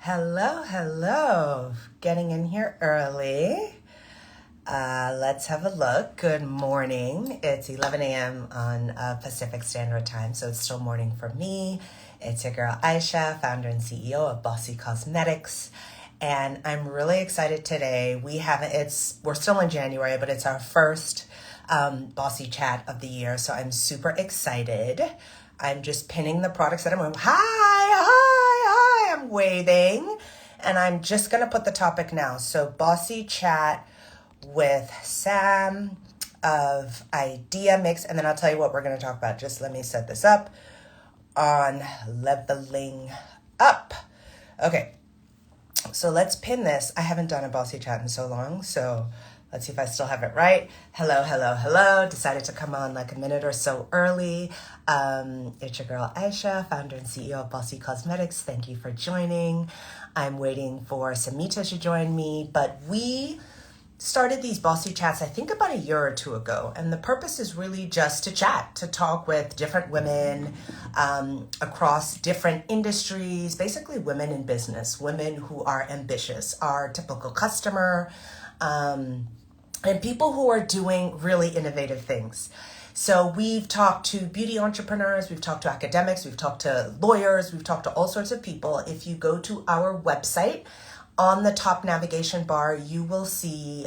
Hello, hello. Getting in here early. Let's have a look. Good morning. It's 11 a.m. on Pacific Standard Time, so it's still morning for me. It's your girl Aisha, founder and CEO of Bossy Cosmetics. And I'm really excited today. We're still in January, but it's our first Bossy Chat of the year, so I'm super excited. I'm just pinning the products that I'm on. Hi, I'm waiting. And I'm just going to put the topic now. So, Bossy Chat with Sam of Ideamix. And then I'll tell you what we're going to talk about. Just let me set this up on leveling up. Okay. So let's pin this. I haven't done a Bossy Chat in so long, so let's see if I still have it right. Hello, hello, hello. Decided to come on like a minute or so early. It's your girl Aisha, founder and CEO of Bossy Cosmetics. Thank you for joining. I'm waiting for Samita to join me, but we started these Bossy Chats, I think about a year or two ago. And the purpose is really just to chat, to talk with different women across different industries, basically women in business, women who are ambitious, our typical customer, and people who are doing really innovative things. So we've talked to beauty entrepreneurs, we've talked to academics, we've talked to lawyers, we've talked to all sorts of people. If you go to our website, on the top navigation bar, you will see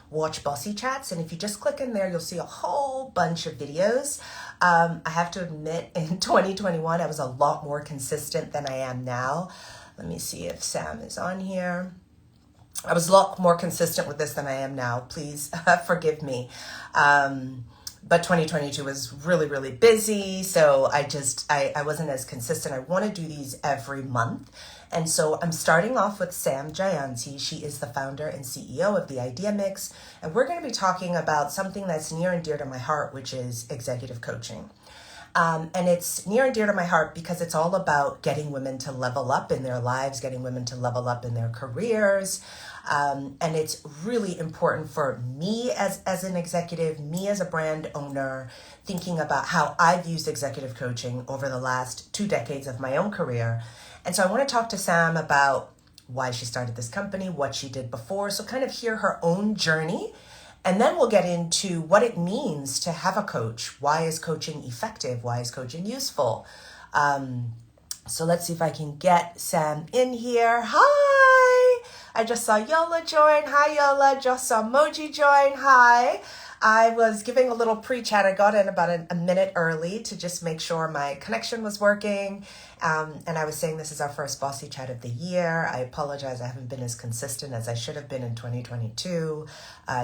Watch Bossy Chats. And if you just click in there, you'll see a whole bunch of videos. I have to admit, in 2021, I was a lot more consistent than I am now. Let me see if Sam is on here. I was a lot more consistent with this than I am now. Please forgive me. But 2022 was really, really busy. So I wasn't as consistent. I want to do these every month. And so I'm starting off with Sam Jayanti. She is the founder and CEO of the Ideamix. And we're going to be talking about something that's near and dear to my heart, which is executive coaching. And it's near and dear to my heart because it's all about getting women to level up in their lives, getting women to level up in their careers. And it's really important for me as an executive, me as a brand owner, thinking about how I've used executive coaching over the last 2 decades of my own career. And so I want to talk to Sam about why she started this company, what she did before, so kind of hear her own journey. And then we'll get into what it means to have a coach. Why is coaching effective? Why is coaching useful? So let's see if I can get Sam in here. Hi! I just saw Yola join. Hi, Yola. Just saw Moji join. Hi. I was giving a little pre-chat. I got in about a minute early to just make sure my connection was working. And I was saying this is our first Bossy Chat of the year. I apologize. I haven't been as consistent as I should have been in 2022.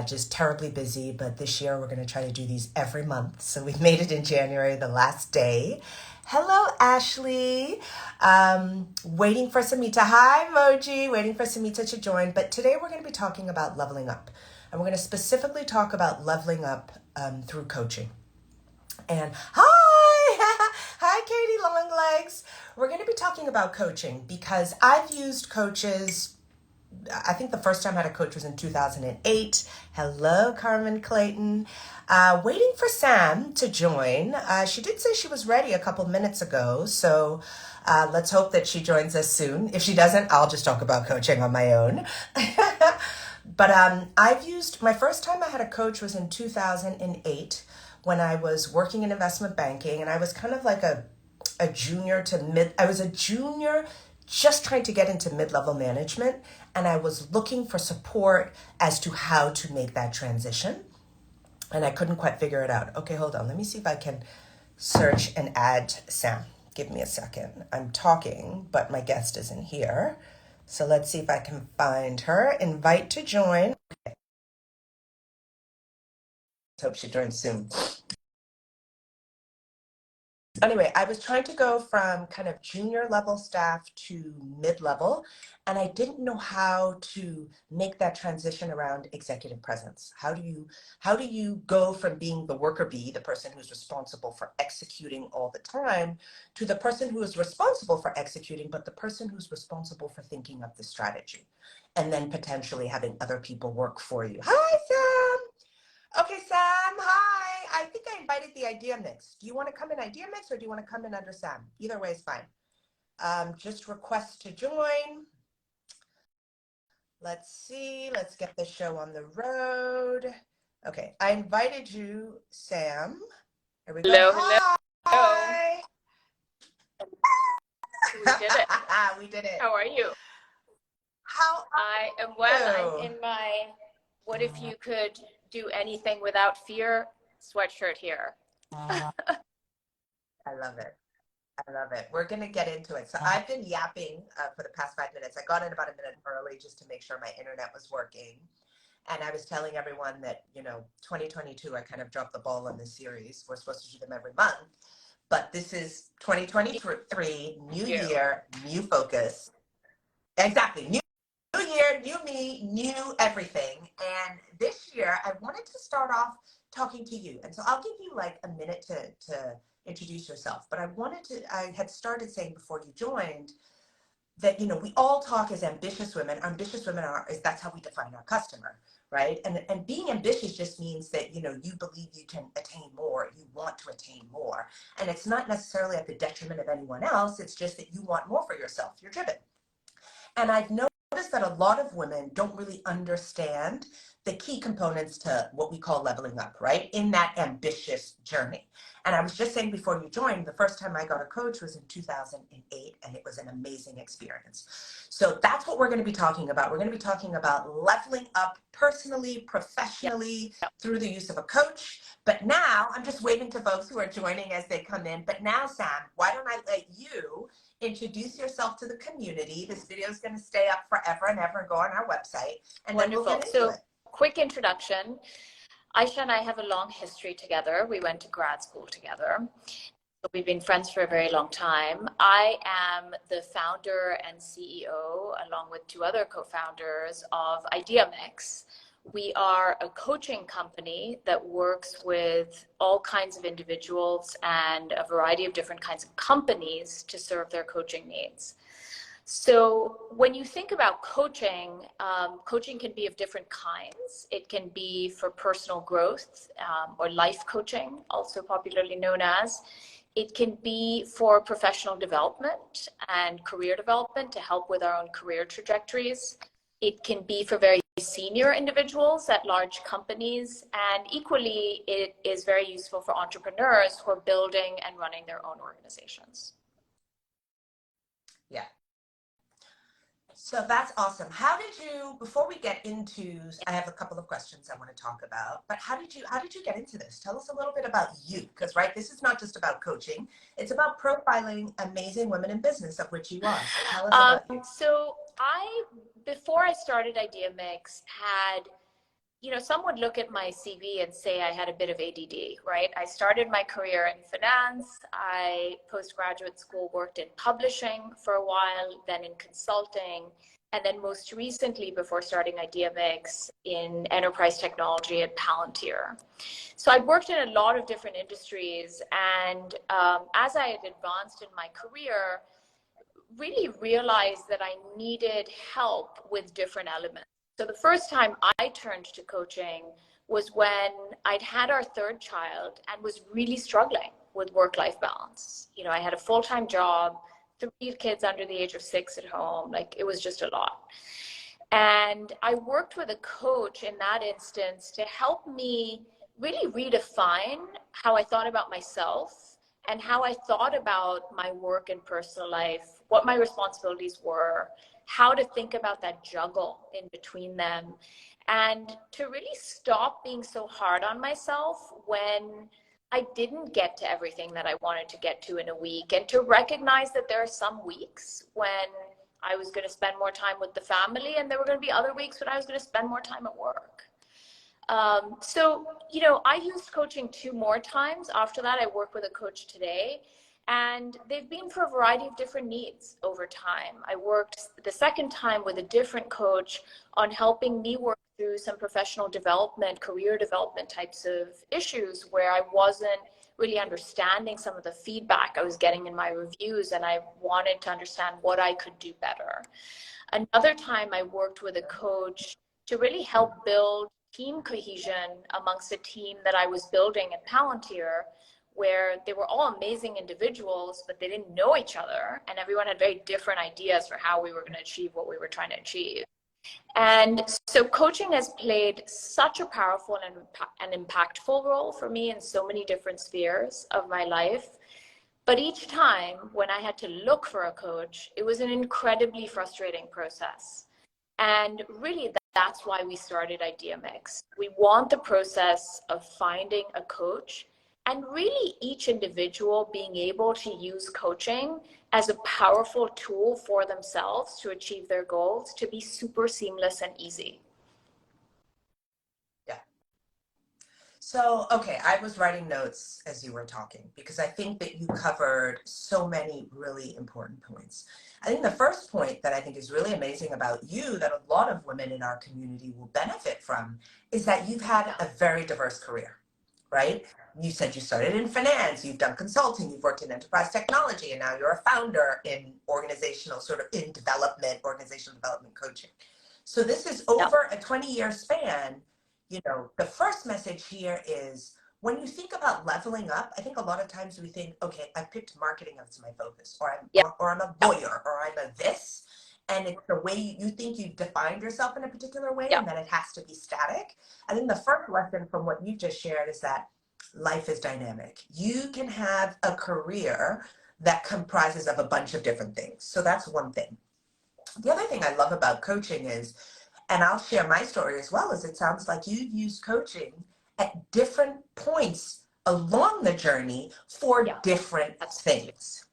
Just terribly busy. But this year we're going to try to do these every month. So we made it in January, the last day. Hello, Ashley. Waiting for Samita. Hi, Moji. Waiting for Samita to join. But today we're going to be talking about leveling up. And we're going to specifically talk about leveling up through coaching. And hi, hi, Katie Longlegs. We're going to be talking about coaching because I've used coaches. I think the first time I had a coach was in 2008. Hello, Carmen Clayton. Waiting for Sam to join. She did say she was ready a couple minutes ago. So let's hope that she joins us soon. If she doesn't, I'll just talk about coaching on my own. But I've used, my first time I had a coach was in 2008 when I was working in investment banking, and I was kind of like a junior to mid, I was a junior just trying to get into mid-level management, and I was looking for support as to how to make that transition, and I couldn't quite figure it out. Okay, hold on. Let me see if I can search and add Sam. Give me a second. I'm talking, but my guest isn't here. So let's see if I can find her. Invite to join. Okay. Hope she joins soon. Anyway, I was trying to go from kind of junior level staff to mid-level, and I didn't know how to make that transition around executive presence. How do you go from being the worker bee, the person who's responsible for executing all the time, to the person who is responsible for executing, but the person who's responsible for thinking of the strategy, and then potentially having other people work for you. Hi, Sam. Okay, Sam, hi. I think I invited the Ideamix. Do you want to come in Ideamix or do you want to come in under Sam? Either way is fine. Just request to join. Let's see. Let's get the show on the road. Okay, I invited you, Sam. Here we go. Hello, hello. Hi. We did it. We did it. How are you? How I am are well. I'm you? in my what if you could do anything without fear sweatshirt here. I love it. I love it. We're going to get into it. So I've been yapping for the past 5 minutes. I got in about a minute early just to make sure my internet was working. And I was telling everyone that, 2022, I kind of dropped the ball on this series. We're supposed to do them every month. But this is 2023, new You. year, new focus. Exactly. New year, new me, new everything. And this year, I wanted to start off talking to you. And so I'll give you like a minute to introduce yourself. But I had started saying before you joined that, we all talk as ambitious women. Ambitious women that's how we define our customer, right? And being ambitious just means that, you believe you can attain more, you want to attain more. And it's not necessarily at the detriment of anyone else. It's just that you want more for yourself. You're driven. And I've noticed that a lot of women don't really understand the key components to what we call leveling up, right? In that ambitious journey. And I was just saying before you joined, the first time I got a coach was in 2008, and it was an amazing experience. So that's what we're going to be talking about. We're going to be talking about leveling up personally, Yep. professionally, through the use of a coach. But now I'm just waiting to folks who are joining as they come in. But now, Sam, why don't I let you introduce yourself to the community? This video is going to stay up forever and ever and go on our website, and Wonderful. then we'll get into it. Quick introduction. Aisha and I have a long history together. We went to grad school together. So we've been friends for a very long time. I am the founder and CEO, along with two other co-founders, of Ideamix. We are a coaching company that works with all kinds of individuals and a variety of different kinds of companies to serve their coaching needs. So when you think about coaching, coaching can be of different kinds. It can be for personal growth, or life coaching, also popularly known as. It can be for professional development and career development to help with our own career trajectories. It can be for very senior individuals at large companies, and equally, it is very useful for entrepreneurs who are building and running their own organizations. Yeah. So that's awesome. How did you, before we get into, I have a couple of questions I want to talk about, but how did you get into this? Tell us a little bit about you, because right, this is not just about coaching, it's about profiling amazing women in business, of which you are. So tell us about you. So before I started Ideamix, some would look at my CV and say I had a bit of ADD, right? I started my career in finance. I, postgraduate school, worked in publishing for a while, then in consulting, and then most recently, before starting Ideamix, in enterprise technology at Palantir. So I'd worked in a lot of different industries, and as I had advanced in my career, really realized that I needed help with different elements. So the first time I turned to coaching was when I'd had our third child and was really struggling with work-life balance. I had a full-time job, 3 kids under the age of 6 at home. Like, it was just a lot. And I worked with a coach in that instance to help me really redefine how I thought about myself and how I thought about my work and personal life, what my responsibilities were, how to think about that juggle in between them, and to really stop being so hard on myself when I didn't get to everything that I wanted to get to in a week, and to recognize that there are some weeks when I was going to spend more time with the family, and there were going to be other weeks when I was going to spend more time at work. I used coaching 2 more times. After that, I work with a coach today, and they've been for a variety of different needs over time. I worked the second time with a different coach on helping me work through some professional development, career development types of issues where I wasn't really understanding some of the feedback I was getting in my reviews, and I wanted to understand what I could do better. Another time I worked with a coach to really help build team cohesion amongst a team that I was building at Palantir, where they were all amazing individuals, but they didn't know each other, and everyone had very different ideas for how we were going to achieve what we were trying to achieve. And so coaching has played such a powerful and impactful role for me in so many different spheres of my life. But each time when I had to look for a coach, it was an incredibly frustrating process. And really, that's why we started Ideamix. We want the process of finding a coach and really each individual being able to use coaching as a powerful tool for themselves to achieve their goals to be super seamless and easy. Yeah. So, okay, I was writing notes as you were talking because I think that you covered so many really important points. I think the first point that I think is really amazing about you that a lot of women in our community will benefit from is that you've had a very diverse career, right? You said you started in finance, you've done consulting, you've worked in enterprise technology, and now you're a founder in organizational development coaching. So this is over a 20-year span. You know, the first message here is when you think about leveling up, I think a lot of times we think, okay, I picked marketing as my focus, or I'm a lawyer, or I'm a this, and it's the way you think you've defined yourself in a particular way, and then it has to be static. I think the first lesson from what you just shared is that life is dynamic. You can have a career that comprises of a bunch of different things. So that's one thing. The other thing I love about coaching is, and I'll share my story as well, is it sounds like you've used coaching at different points along the journey for different things.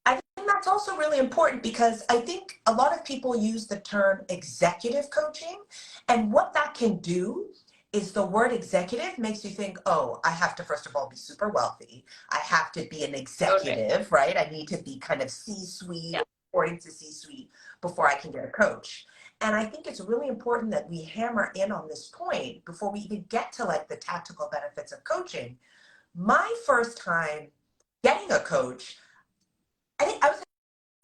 I think that's also really important because I think a lot of people use the term executive coaching, and what that can do is the word executive makes you think, oh, I have to first of all be super wealthy. I have to be an executive, right? I need to be kind of C-suite, reporting to C-suite before I can get a coach. And I think it's really important that we hammer in on this point before we even get to like the tactical benefits of coaching. My first time getting a coach, I think I was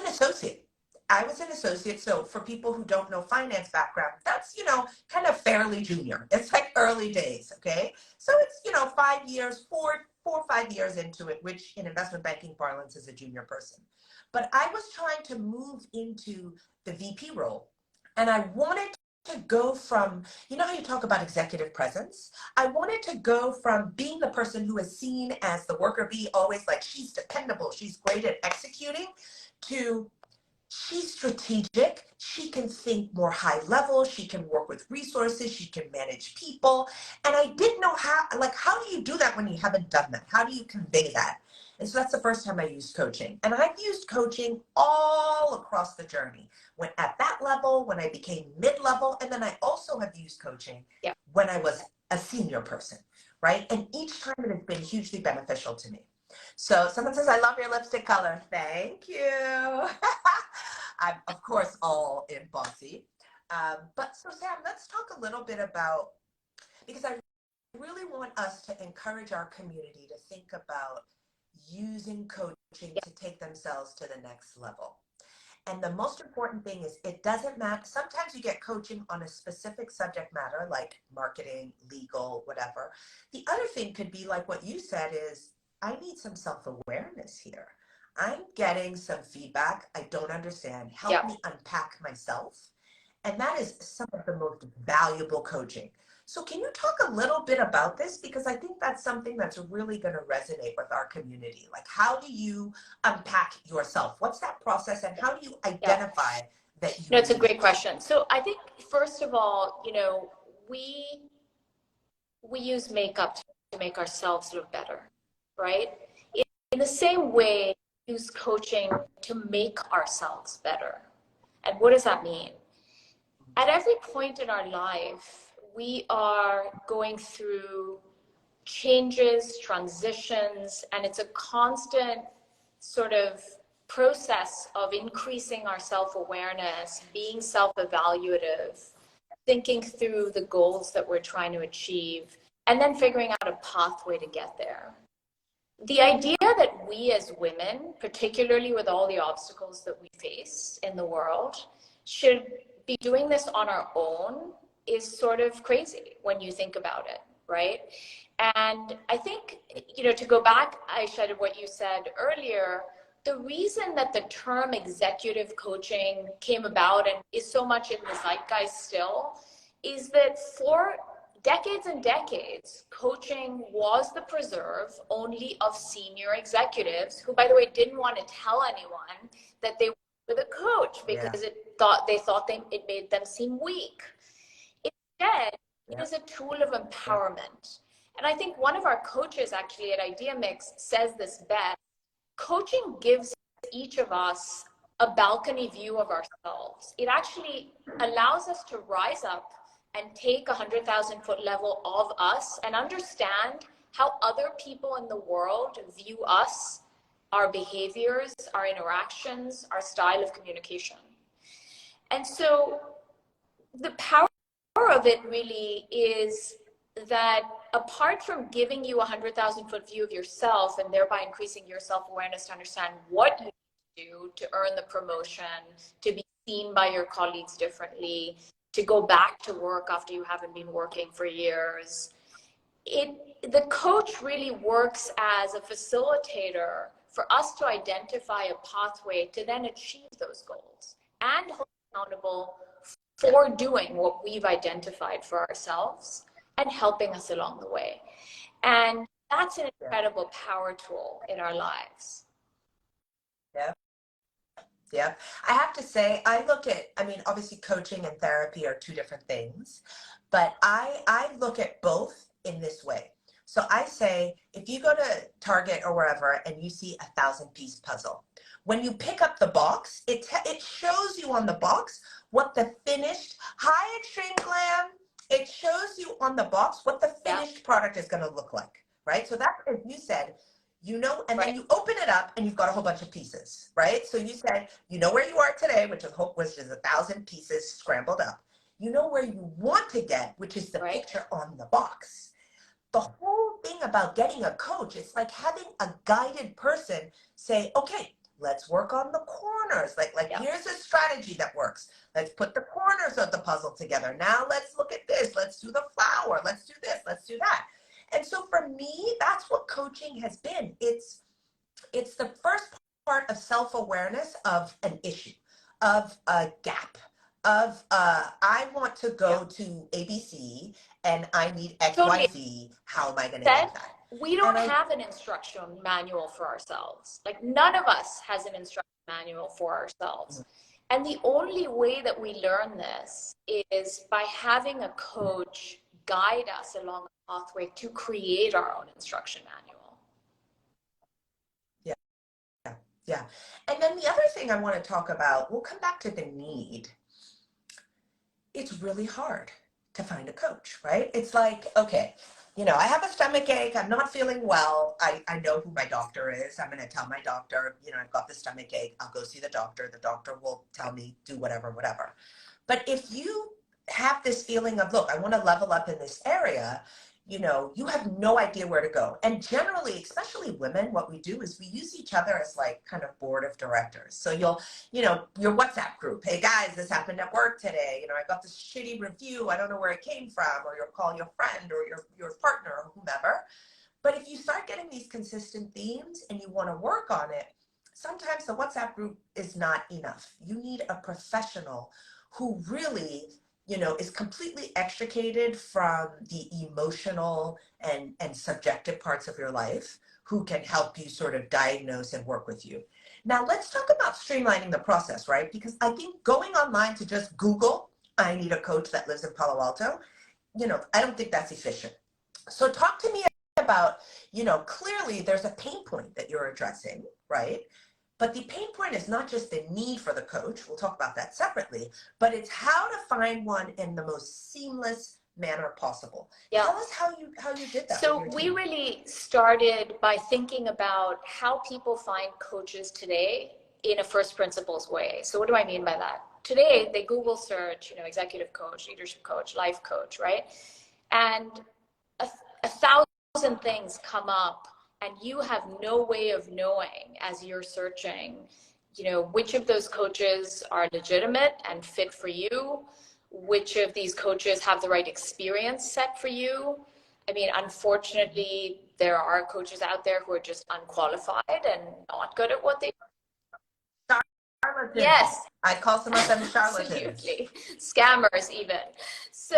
an associate. I was an associate. So for people who don't know finance background, that's, you know, kind of fairly junior. It's like early days. Okay. So it's, you know, 5 years, four or 5 years into it, which in investment banking parlance is a junior person. But I was trying to move into the VP role, and I wanted to go from, you know how you talk about executive presence? I wanted to go from being the person who is seen as the worker bee, always like she's dependable, she's great at executing, to she's strategic, she can think more high level, she can work with resources, she can manage people. And I didn't know how do you do that when you haven't done that? How do you convey that? And so that's the first time I used coaching. And I've used coaching all across the journey. When at that level, when I became mid-level, and then I also have used coaching when I was a senior person, right? And each time it has been hugely beneficial to me. So someone says, I love your lipstick color. Thank you. I'm, of course, all in Bossy. But so Sam, let's talk a little bit about, because I really want us to encourage our community to think about using coaching to take themselves to the next level. And the most important thing is it doesn't matter. Sometimes you get coaching on a specific subject matter like marketing, legal, whatever. The other thing could be like what you said is, I need some self-awareness here. I'm getting some feedback I don't understand. Help me unpack myself. And that is some of the most valuable coaching. So can you talk a little bit about this? Because I think that's something that's really going to resonate with our community. Like, how do you unpack yourself? What's that process, and how do you identify that you No, it's a great question. So I think, first of all, you know, we use makeup to make ourselves look better, right? In the same way, we use coaching to make ourselves better. And what does that mean? At every point in our life, we are going through changes, transitions, and it's a constant sort of process of increasing our self-awareness, being self-evaluative, thinking through the goals that we're trying to achieve, and then figuring out a pathway to get there. The idea that we as women, particularly with all the obstacles that we face in the world, should be doing this on our own is sort of crazy when you think about it, right? And I think, you know, to go back, Aisha, to what you said earlier, the reason that the term executive coaching came about and is so much in the zeitgeist still is that for decades and decades, coaching was the preserve only of senior executives who, by the way, didn't want to tell anyone that they were with a coach because they thought it made them seem weak. Instead, it is a tool of empowerment. And I think one of our coaches actually at Ideamix says this best. Coaching gives each of us a balcony view of ourselves. It actually allows us to rise up and take 100,000-foot level of us and understand how other people in the world view us, our behaviors, our interactions, our style of communication. And so the power of it really is that apart from giving you a 100,000-foot view of yourself and thereby increasing your self-awareness to understand what you do to earn the promotion, to be seen by your colleagues differently, to go back to work after you haven't been working for years, the coach really works as a facilitator for us to identify a pathway to then achieve those goals and hold accountable for doing what we've identified for ourselves and helping us along the way. And that's an incredible power tool in our lives. Yeah. Yeah. I have to say, I mean, obviously coaching and therapy are two different things, but I look at both in this way. So I say, if you go to Target or wherever and you see 1,000-piece puzzle, when you pick up the box, it shows you on the box what the finished, hi Extreme Glam, it shows you on the box what the finished product is going to look like, right? So that's, as you said, you know, and then you open it up and you've got a whole bunch of pieces, right? So you said, you know where you are today, which is 1,000 pieces scrambled up. You know where you want to get, which is the picture on the box. The whole thing about getting a coach, it's like having a guided person say, okay, let's work on the corners. Like here's a strategy that works. Let's put the corners of the puzzle together. Now let's look at this. Let's do the flower. Let's do this. Let's do that. And so for me, that's what coaching has been. It's the first part of self-awareness of an issue, of a gap, of I want to go to ABC and I need XYZ. How am I going to get that? We don't have an instruction manual for ourselves. Like none of us has an instruction manual for ourselves. And the only way that we learn this is by having a coach guide us along a pathway to create our own instruction manual. Yeah. And then the other thing I want to talk about, we'll come back to the need. It's really hard to find a coach, right? It's like, okay, you know, I have a stomach ache. I'm not feeling well. I know who my doctor is. I'm going to tell my doctor, you know, I've got the stomach ache. I'll go see the doctor. The doctor will tell me, do whatever. But if you have this feeling of, look, I want to level up in this area, you know, you have no idea where to go. And generally, especially women, what we do is we use each other as like kind of board of directors. So you'll, you know, your WhatsApp group, hey guys, this happened at work today. You know, I got this shitty review. I don't know where it came from. Or you'll call your friend or your partner or whomever. But if you start getting these consistent themes and you want to work on it, sometimes the WhatsApp group is not enough. You need a professional who really, you know, is completely extricated from the emotional and subjective parts of your life, who can help you sort of diagnose and work with you. Now, let's talk about streamlining the process, right? Because I think going online to just Google, I need a coach that lives in Palo Alto, you know, I don't think that's efficient. So talk to me about, you know, clearly there's a pain point that you're addressing, right? But the pain point is not just the need for the coach, we'll talk about that separately, but it's how to find one in the most seamless manner possible. Yeah. Tell us how you did that. So we really started by thinking about how people find coaches today in a first principles way. So what do I mean by that? Today, they Google search, you know, executive coach, leadership coach, life coach, right? And a thousand things come up, and you have no way of knowing as you're searching, you know, which of those coaches are legitimate and fit for you, which of these coaches have the right experience set for you. I mean, unfortunately, there are coaches out there who are just unqualified and not good at what they do. charlatans. Yes, I call some of them charlatans. absolutely. Scammers even. So,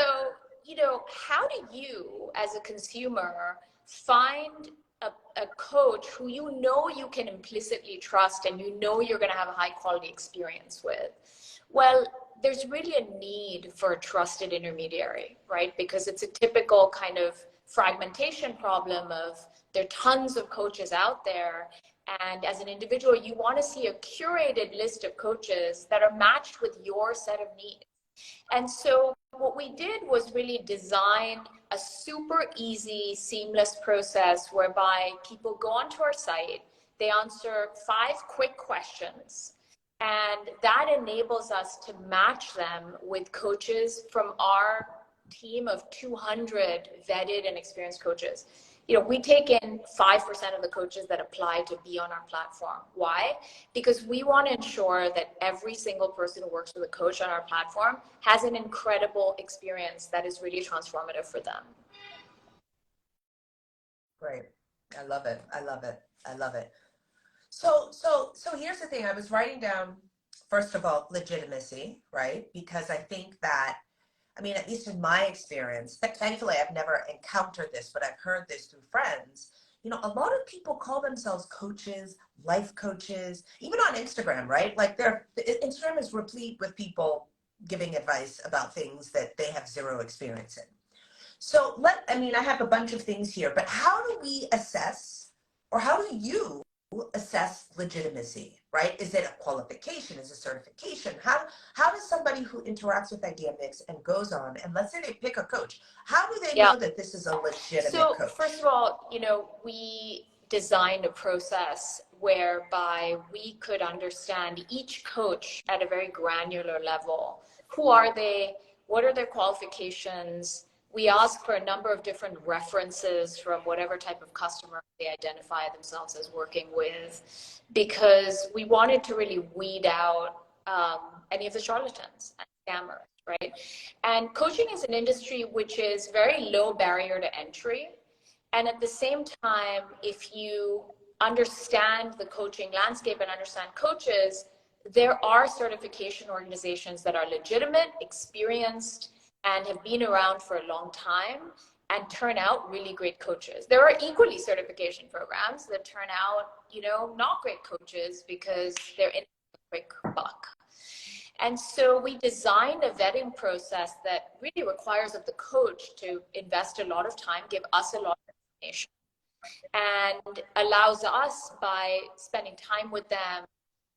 how do you as a consumer find a coach who you can implicitly trust and you're going to have a high quality experience with? Well, there's really a need for a trusted intermediary, right? Because it's a typical kind of fragmentation problem of there are tons of coaches out there. And as an individual, you want to see a curated list of coaches that are matched with your set of needs. And so what we did was really design a super easy, seamless process whereby people go onto our site, they answer 5 quick questions, and that enables us to match them with coaches from our team of 200 vetted and experienced coaches. We take in 5% of the coaches that apply to be on our platform. Why? Because we want to ensure that every single person who works with a coach on our platform has an incredible experience that is really transformative for them. Great. I love it. I love it. I love it. So here's the thing. I was writing down, first of all, legitimacy, right? Because I think that, at least in my experience, thankfully I've never encountered this, but I've heard this through friends. A lot of people call themselves coaches, life coaches, even on Instagram, right? Like Instagram is replete with people giving advice about things that they have zero experience in. So I have a bunch of things here, but how do we assess, or how do you assess legitimacy, right? Is it a qualification? Is it certification? How does somebody who interacts with Ideamix and goes on, and let's say they pick a coach, how do they know that this is a legitimate coach? First of all, we designed a process whereby we could understand each coach at a very granular level. Who are they? What are their qualifications? We ask for a number of different references from whatever type of customer they identify themselves as working with, because we wanted to really weed out any of the charlatans and scammers, right? And coaching is an industry which is very low barrier to entry. And at the same time, if you understand the coaching landscape and understand coaches, there are certification organizations that are legitimate, experienced, and have been around for a long time and turn out really great coaches. There are equally certification programs that turn out, not great coaches because they're in a quick buck. And so we designed a vetting process that really requires of the coach to invest a lot of time, give us a lot of information, and allows us, by spending time with them,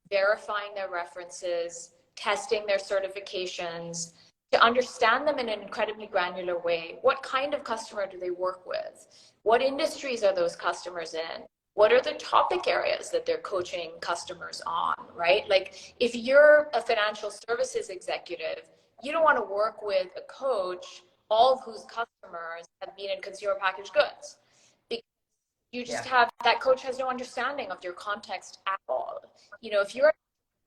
verifying their references, testing their certifications, to understand them in an incredibly granular way. What kind of customer do they work with? What industries are those customers in? What are the topic areas that they're coaching customers on, right? Like if you're a financial services executive, you don't want to work with a coach, all of whose customers have been in consumer packaged goods. Because you just have, that coach has no understanding of your context at all. If you're an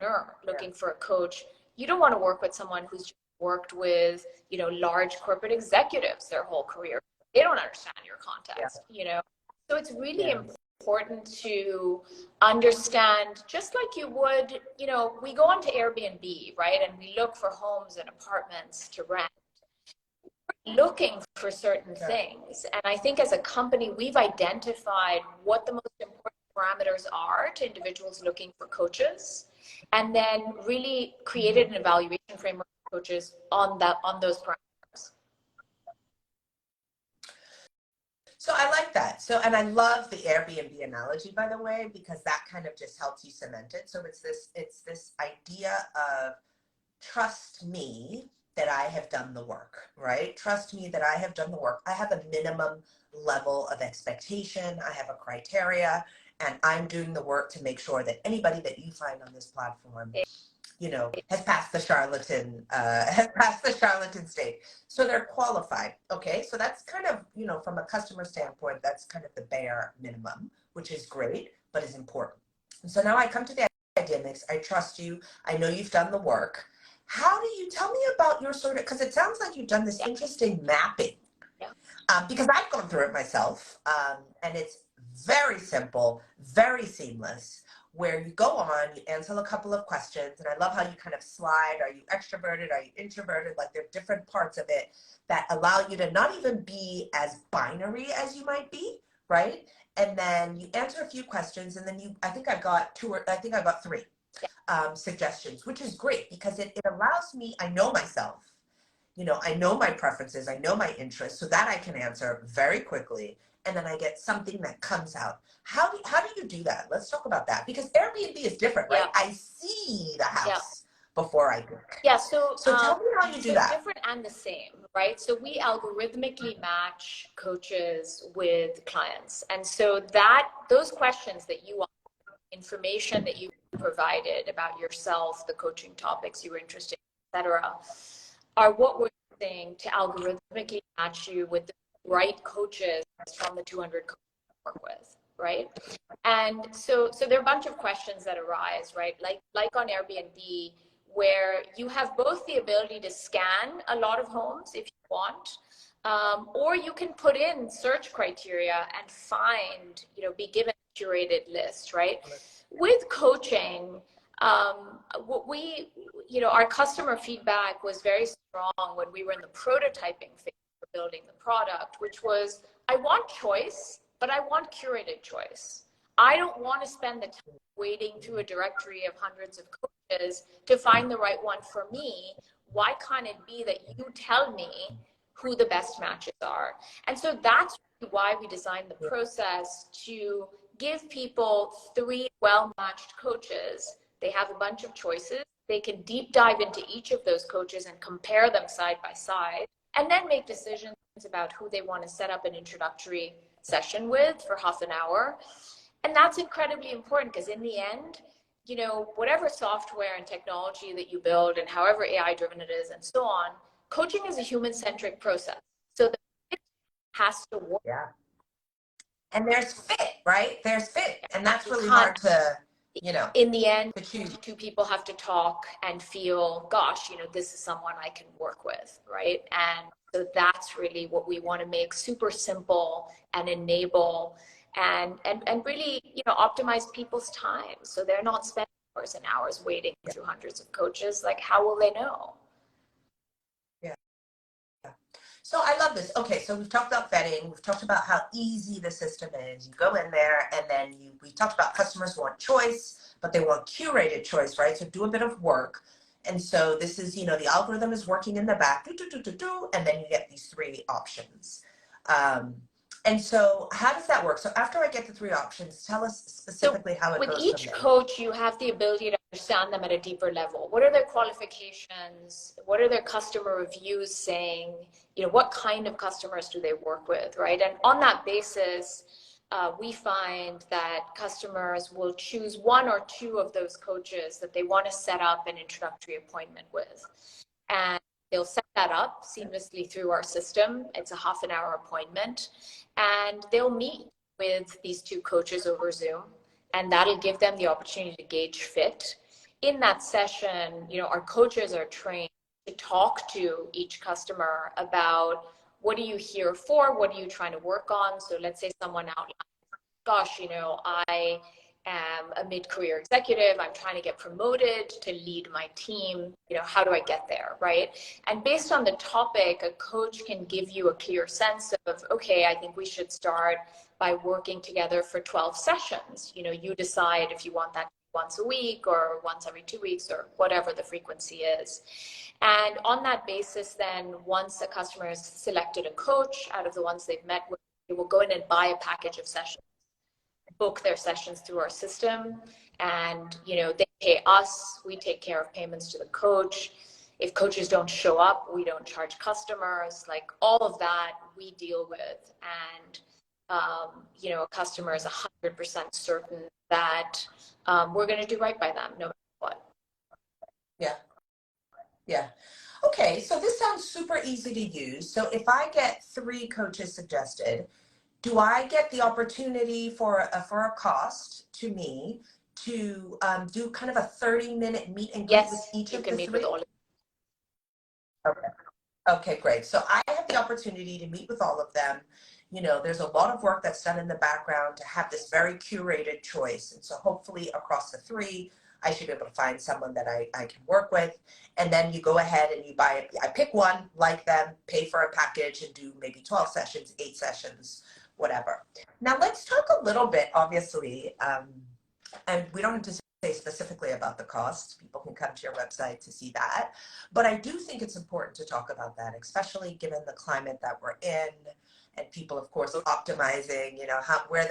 entrepreneur looking for a coach, you don't want to work with someone who's worked with, large corporate executives their whole career. They don't understand your context, So it's really important to understand, just like you would, we go onto Airbnb, right? And we look for homes and apartments to rent. We're looking for certain things. And I think as a company, we've identified what the most important parameters are to individuals looking for coaches, and then really created an evaluation framework for coaches on those parameters. So I like that. And I love the Airbnb analogy, by the way, because that kind of just helps you cement it. So it's this idea of trust me that I have done the work, right? Trust me that I have done the work. I have a minimum level of expectation. I have a criteria, and I'm doing the work to make sure that anybody that you find on this platform, has passed the charlatan stage. So they're qualified. Okay. So that's kind of, from a customer standpoint, that's kind of the bare minimum, which is great, but is important. And so now I come to the Ideamix. I trust you. I know you've done the work. How do you tell me about your because it sounds like you've done this interesting mapping, because I've gone through it myself, and it's very simple, very seamless, where you go on, you answer a couple of questions, and I love how you kind of slide. Are you extroverted? Are you introverted? Like there are different parts of it that allow you to not even be as binary as you might be, right? And then you answer a few questions, and then I think I got three suggestions, which is great because it allows me, I know myself, I know my preferences, I know my interests, so that I can answer very quickly, and then I get something that comes out. How do you do that? Let's talk about that, because Airbnb is different, right? I see the house before I book. So tell me how you do that. Different and the same, right? So we algorithmically match coaches with clients, and so those questions that you want, information that you provided about yourself, the coaching topics you were interested in, etc., are what we're using to algorithmically match you with the right coaches from the 200 coaches we work with, right? And so there are a bunch of questions that arise, right? Like on Airbnb, where you have both the ability to scan a lot of homes if you want, or you can put in search criteria and find, be given a curated list, right? With coaching, our customer feedback was very strong when we were in the prototyping phase for building the product, which was, I want choice, but I want curated choice. I don't want to spend the time wading through a directory of hundreds of coaches to find the right one for me. Why can't it be that you tell me who the best matches are? And so that's why we designed the process to give people 3 well-matched coaches. They have a bunch of choices. They can deep dive into each of those coaches and compare them side by side, and then make decisions about who they want to set up an introductory session with for half an hour. And that's incredibly important because in the end, whatever software and technology that you build and however AI driven it is and so on, coaching is a human-centric process. So it has to work. Yeah. And there's fit, right? There's fit. And that's really hard to, in the end, to choose. 2 people have to talk and feel, gosh, this is someone I can work with, right? And so that's really what we want to make super simple and enable and really, optimize people's time. So they're not spending hours and hours waiting through hundreds of coaches. Like, how will they know? So I love this. Okay, so we've talked about vetting. We've talked about how easy the system is. You go in there, and then we talked about customers want choice, but they want curated choice, right? So do a bit of work. And so this is, the algorithm is working in the back, and then you get these 3 options. And so how does that work? So after I get the 3 options, tell us specifically how it goes. With each coach, you have the ability to understand them at a deeper level. What are their qualifications? What are their customer reviews saying? What kind of customers do they work with, right? And on that basis, we find that customers will choose 1 or 2 of those coaches that they want to set up an introductory appointment with. And they'll set that up seamlessly through our system. It's a half an hour appointment. And they'll meet with these 2 coaches over Zoom. And that'll give them the opportunity to gauge fit. In that session, our coaches are trained to talk to each customer about, what are you here for? What are you trying to work on? So let's say someone outlines, gosh, I am a mid-career executive. I'm trying to get promoted to lead my team. How do I get there, right? And based on the topic, a coach can give you a clear sense of, okay, I think we should start by working together for 12 sessions. You decide if you want that once a week or once every 2 weeks or whatever the frequency is. And on that basis, then once a customer has selected a coach out of the ones they've met with, they will go in and buy a package of sessions, book their sessions through our system, and they pay us. We take care of payments to the coach. If coaches don't show up, we don't charge customers. Like, all of that we deal with, and a customer is 100% certain that we're going to do right by them no matter what. Yeah. Okay, so this sounds super easy to use. So if I get 3 coaches suggested, do I get the opportunity for a cost to me to do kind of a 30-minute meet and greet with each of the 3? Yes, you can meet with all of them. Okay, great. So I have the opportunity to meet with all of them. there's a lot of work that's done in the background to have this very curated choice. And so hopefully across the three, I should be able to find someone that I can work with. And then you go ahead and you buy, I pick one, like them, pay for a package and do maybe 12 sessions, 8 sessions, whatever. Now let's talk a little bit, obviously, and we don't have to say specifically about the cost. People can come to your website to see that. But I do think it's important to talk about that, especially given the climate that we're in and people, of course, optimizing, where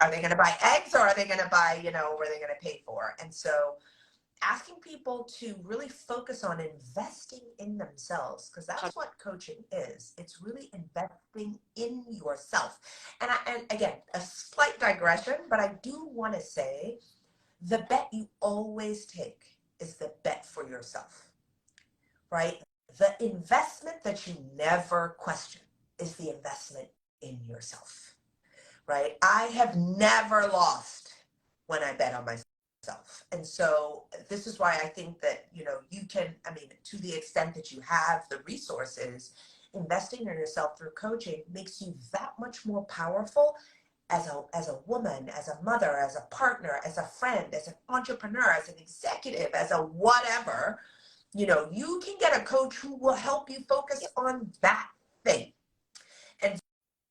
are they going to buy eggs or are they going to buy, where they're going to pay for? And so asking people to really focus on investing in themselves, because that's what coaching is. It's really investing in yourself. And again, a slight digression, but I do want to say the bet you always take is the bet for yourself, right? The investment that you never question is the investment in yourself, right? I have never lost when I bet on myself. And so this is why I think that, you can, to the extent that you have the resources, investing in yourself through coaching makes you that much more powerful as a woman, as a mother, as a partner, as a friend, as an entrepreneur, as an executive, as a whatever. You can get a coach who will help you focus on that thing. And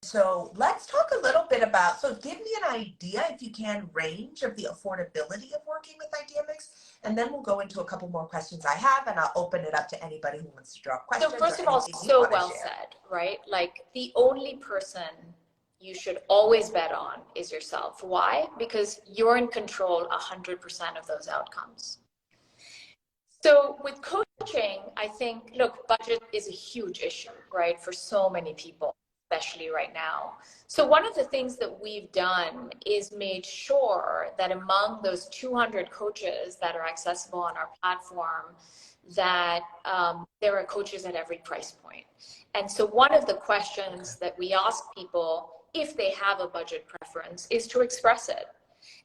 so let's talk a little bit about, so give me an idea, if you can, range of the affordability of working with Ideamix, and then we'll go into a couple more questions I have, and I'll open it up to anybody who wants to drop questions. So first of all, so well said, right? Like the only person you should always bet on is yourself. Why? Because you're in control 100% of those outcomes. So with coaching, I think, look, budget is a huge issue, right? For so many people, especially right now. So one of the things that we've done is made sure that among those 200 coaches that are accessible on our platform, that there are coaches at every price point. And so one of the questions that we ask people, if they have a budget preference, is to express it.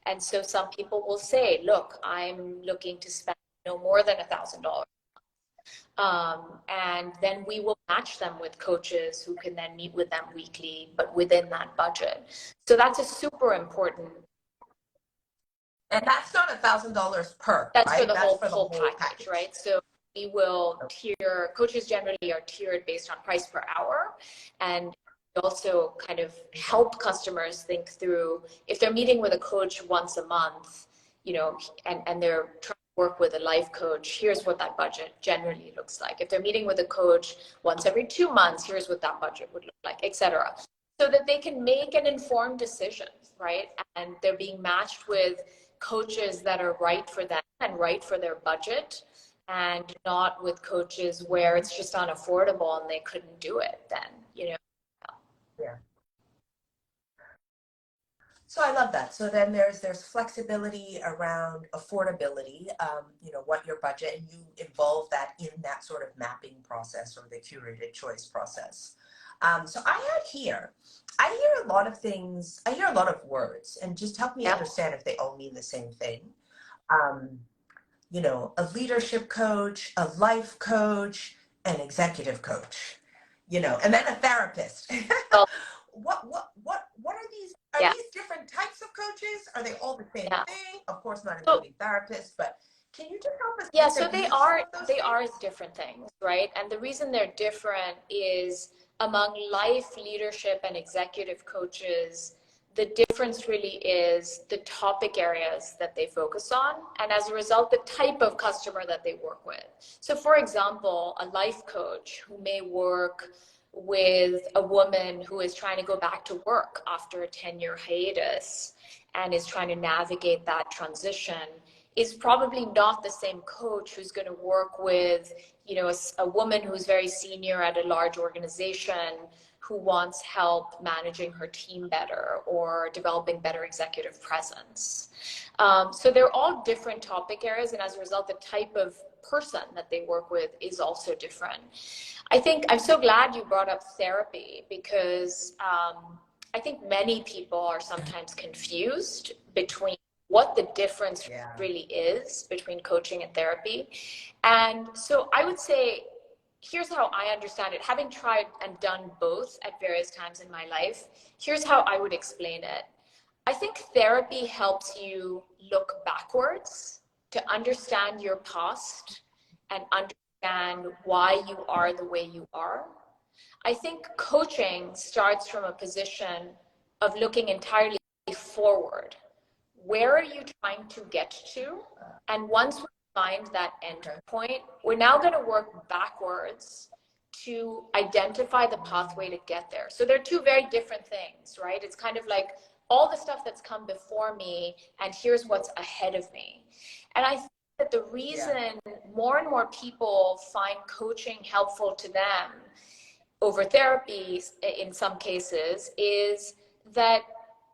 And so some people will say, look, I'm looking to spend no more than $1,000. And then we will match them with coaches who can then meet with them weekly, but within that budget. So that's a super important. And that's not $1,000 per. That's right? For the that's whole package, right? So we will tier, coaches generally are tiered based on price per hour, and also kind of help customers think through, if they're meeting with a coach once a month, and they're trying to work with a life coach, here's what that budget generally looks like. If they're meeting with a coach once every 2 months, here's what that budget would look like, etc. So that they can make an informed decision, right? And they're being matched with coaches that are right for them and right for their budget, and not with coaches where it's just unaffordable and they couldn't do it then, Yeah. So I love that. So then there's flexibility around affordability, what your budget, and you involve that in that sort of mapping process or the curated choice process. So I hear a lot of things, I hear a lot of words, and just help me understand if they all mean the same thing. A leadership coach, a life coach, an executive coach, and then a therapist. What are these? Are these different types of coaches? Are they all the same thing? Of course, not including therapists, but can you just help us? Yeah, so they are different things, right? And the reason they're different is among life, leadership, and executive coaches, the difference really is the topic areas that they focus on, and as a result, the type of customer that they work with. So for example, a life coach who may work with a woman who is trying to go back to work after a 10-year hiatus and is trying to navigate that transition is probably not the same coach who's going to work with, a woman who's very senior at a large organization who wants help managing her team better or developing better executive presence. So they're all different topic areas, and as a result, the type of person that they work with is also different. I think I'm so glad you brought up therapy, because I think many people are sometimes confused between what the difference really is between coaching and therapy. And so I would say here's how I understand it. Having tried and done both at various times in my life, here's how I would explain it. I think therapy helps you look backwards to understand your past and understand why you are the way you are. I think coaching starts from a position of looking entirely forward. Where are you trying to get to? And once we find that end point, we're now going to work backwards to identify the pathway to get there. So they're two very different things, right? It's kind of like all the stuff that's come before me, and here's what's ahead of me. And I think that the reason more and more people find coaching helpful to them over therapy in some cases is that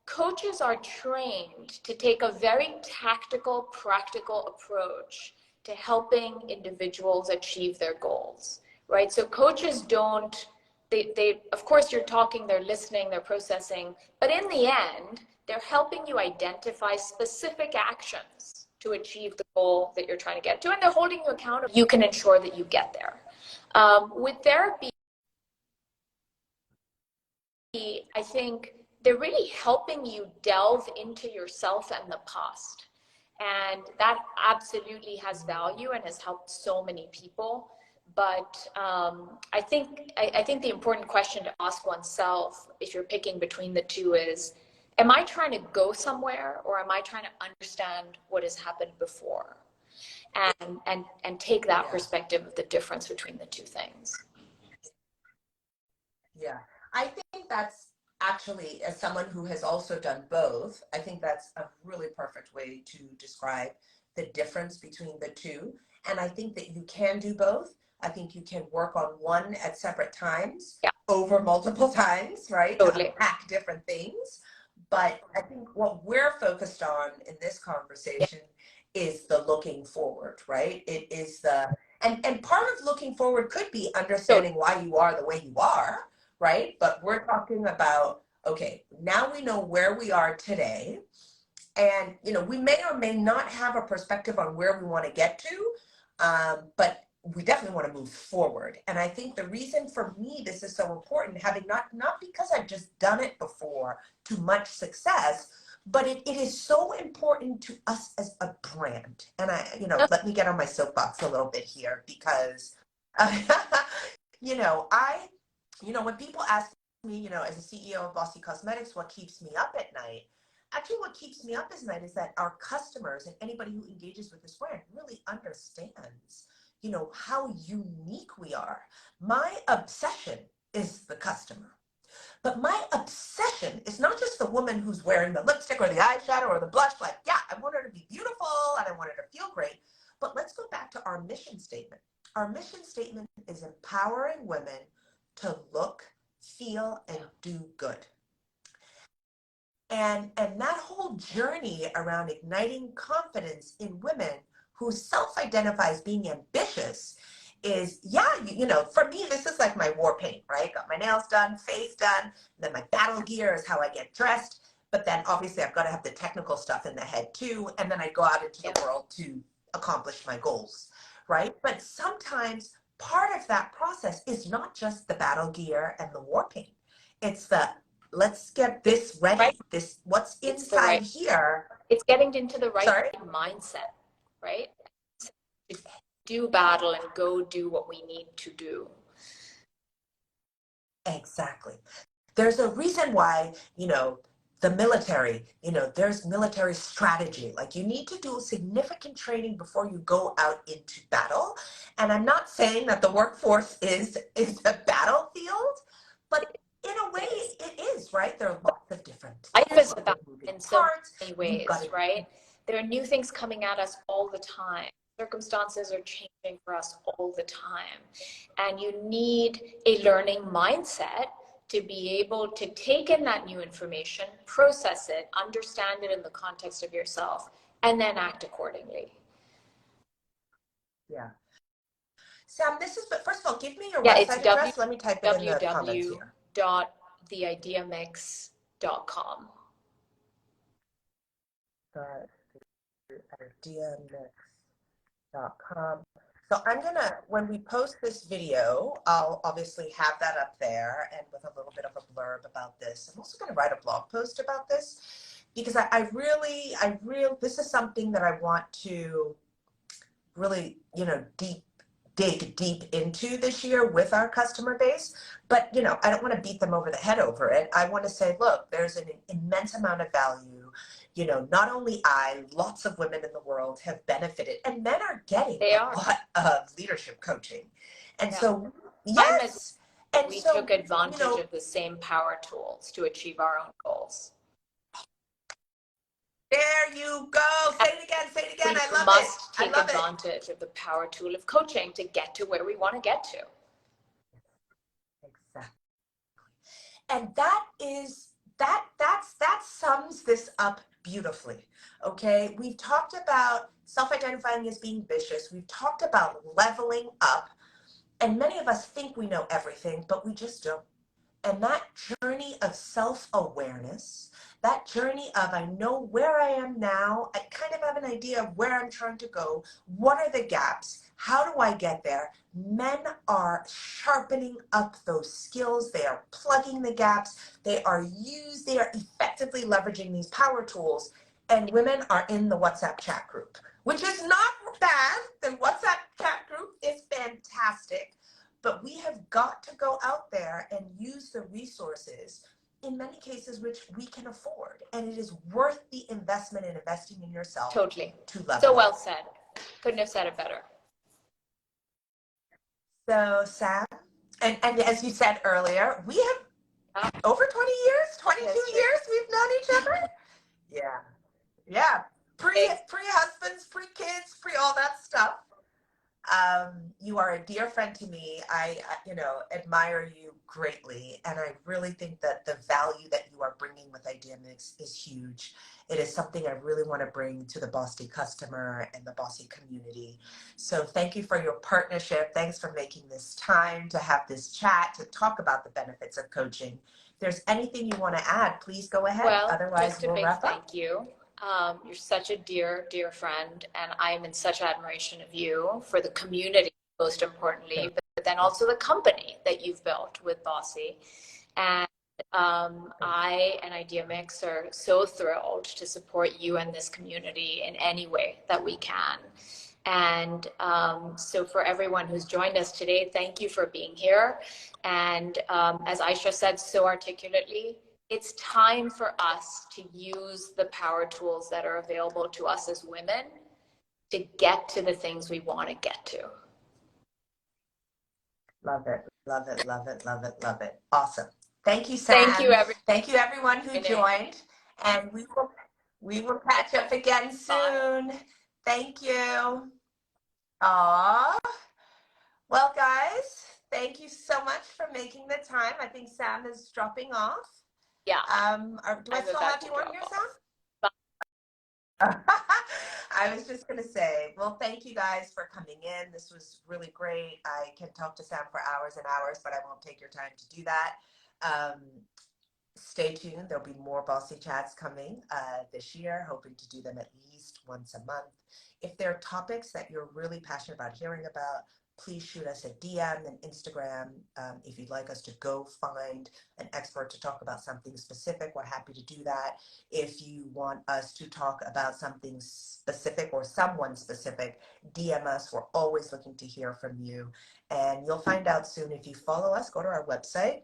coaches are trained to take a very tactical, practical approach to helping individuals achieve their goals, right? So coaches don't, they of course you're talking, they're listening, they're processing, but in the end, they're helping you identify specific actions to achieve the goal that you're trying to get to, and they're holding you accountable. You can ensure that you get there. With therapy, I think they're really helping you delve into yourself and the past. And that absolutely has value and has helped so many people. But I think the important question to ask oneself, if you're picking between the two, is, am I trying to go somewhere, or am I trying to understand what has happened before? And take that perspective of the difference between the two things. Yeah, I think that's actually, as someone who has also done both, I think that's a really perfect way to describe the difference between the two. And I think that you can do both. I think you can work on one at separate times, over multiple times, right? Totally. To unpack different things. But I think what we're focused on in this conversation is the looking forward, right? It is the, and part of looking forward could be understanding why you are the way you are, right? But we're talking about, okay, now we know where we are today. And, you know, we may or may not have a perspective on where we want to get to, but we definitely want to move forward. And I think the reason for me this is so important, having not because I've just done it before to much success, but it is so important to us as a brand. And let me get on my soapbox a little bit here, because, when people ask me, as a CEO of Bossy Cosmetics, what keeps me up at night? Actually, what keeps me up at night is that our customers and anybody who engages with this brand really understands, how unique we are. My obsession is the customer. But my obsession is not just the woman who's wearing the lipstick or the eyeshadow or the blush. Like, yeah, I want her to be beautiful and I want her to feel great. But let's go back to our mission statement. Our mission statement is empowering women to look, feel, and do good. And that whole journey around igniting confidence in women who self-identify as being ambitious is, for me, this is like my war paint, right? Got my nails done, face done, then my battle gear is how I get dressed. But then obviously I've got to have the technical stuff in the head too. And then I go out into the world to accomplish my goals, right? But sometimes part of that process is not just the battle gear and the war paint. It's the, let's get this ready. Right. This, what's inside here. It's getting into the right mindset, right? To do battle and go do what we need to do. Exactly. There's a reason why, the military, there's military strategy. Like, you need to do significant training before you go out into battle. And I'm not saying that the workforce is a battlefield, but in a way it is, right? There are lots of different life is about in so many ways, right? There are new things coming at us all the time. Circumstances are changing for us all the time. And you need a learning mindset to be able to take in that new information, process it, understand it in the context of yourself, and then act accordingly. Yeah. Sam, but first of all, give me your website address. Let me type it in the comments here. www.theideamix.com. Ideamix.com. So I'm gonna, when we post this video, I'll obviously have that up there and with a little bit of a blurb about this. I'm also gonna write a blog post about this because I really, this is something that I want to really, dig deep into this year with our customer base. But, I don't want to beat them over the head over it. I want to say, look, there's an immense amount of value. Not only lots of women in the world have benefited, and men are getting a lot of leadership coaching. And so, yes. And we took advantage of the same power tools to achieve our own goals. There you go. Say it again. Say it again. I love it. We must take advantage of the power tool of coaching to get to where we want to get to. Exactly. And that sums this up beautifully. Okay. We've talked about self-identifying as being vicious. We've talked about leveling up. And many of us think we know everything, but we just don't. And that journey of self-awareness, that journey of I know where I am now, I kind of have an idea of where I'm trying to go, what are the gaps, how do I get there? Men are sharpening up those skills, they are plugging the gaps, they are effectively leveraging these power tools, and women are in the WhatsApp chat group, which is not bad. The WhatsApp chat group is fantastic. But we have got to go out there and use the resources, in many cases, which we can afford. And it is worth the investment in investing in yourself. Totally. To level so well said. Couldn't have said it better. So, Sam, and as you said earlier, we have over 20 years, 22 years we've known each other. Yeah. Pre-husbands, pre-kids, all that stuff. You are a dear friend to me. I admire you greatly. And I really think that the value that you are bringing with Ideamix is huge. It is something I really want to bring to the Bossy customer and the Bossy community. So thank you for your partnership. Thanks for making this time to have this chat, to talk about the benefits of coaching. If there's anything you want to add, please go ahead. Well, otherwise just a big thank you. You're such a dear, dear friend, and I'm in such admiration of you for the community, most importantly, but then also the company that you've built with Bossy. And I and Ideamix are so thrilled to support you and this community in any way that we can. And so for everyone who's joined us today, thank you for being here. And as Aisha said so articulately, it's time for us to use the power tools that are available to us as women to get to the things we want to get to. Love it, love it, love it, love it, love it. Awesome. Thank you, Sam. Thank you, everyone who joined. And we will catch up again soon. Bye. Thank you. Aww. Well, guys, thank you so much for making the time. I think Sam is dropping off. Yeah. Do I still have you on here, Sam? I was just going to say, well, thank you guys for coming in. This was really great. I can talk to Sam for hours and hours, but I won't take your time to do that. Stay tuned. There'll be more Bossy Chats coming this year, hoping to do them at least once a month. If there are topics that you're really passionate about hearing about, please shoot us a DM and Instagram. If you'd like us to go find an expert to talk about something specific, we're happy to do that. If you want us to talk about something specific or someone specific, DM us. We're always looking to hear from you. And you'll find out soon. If you follow us, go to our website,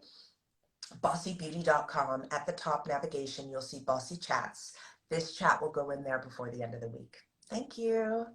bossybeauty.com. At the top navigation, you'll see Bossy Chats. This chat will go in there before the end of the week. Thank you.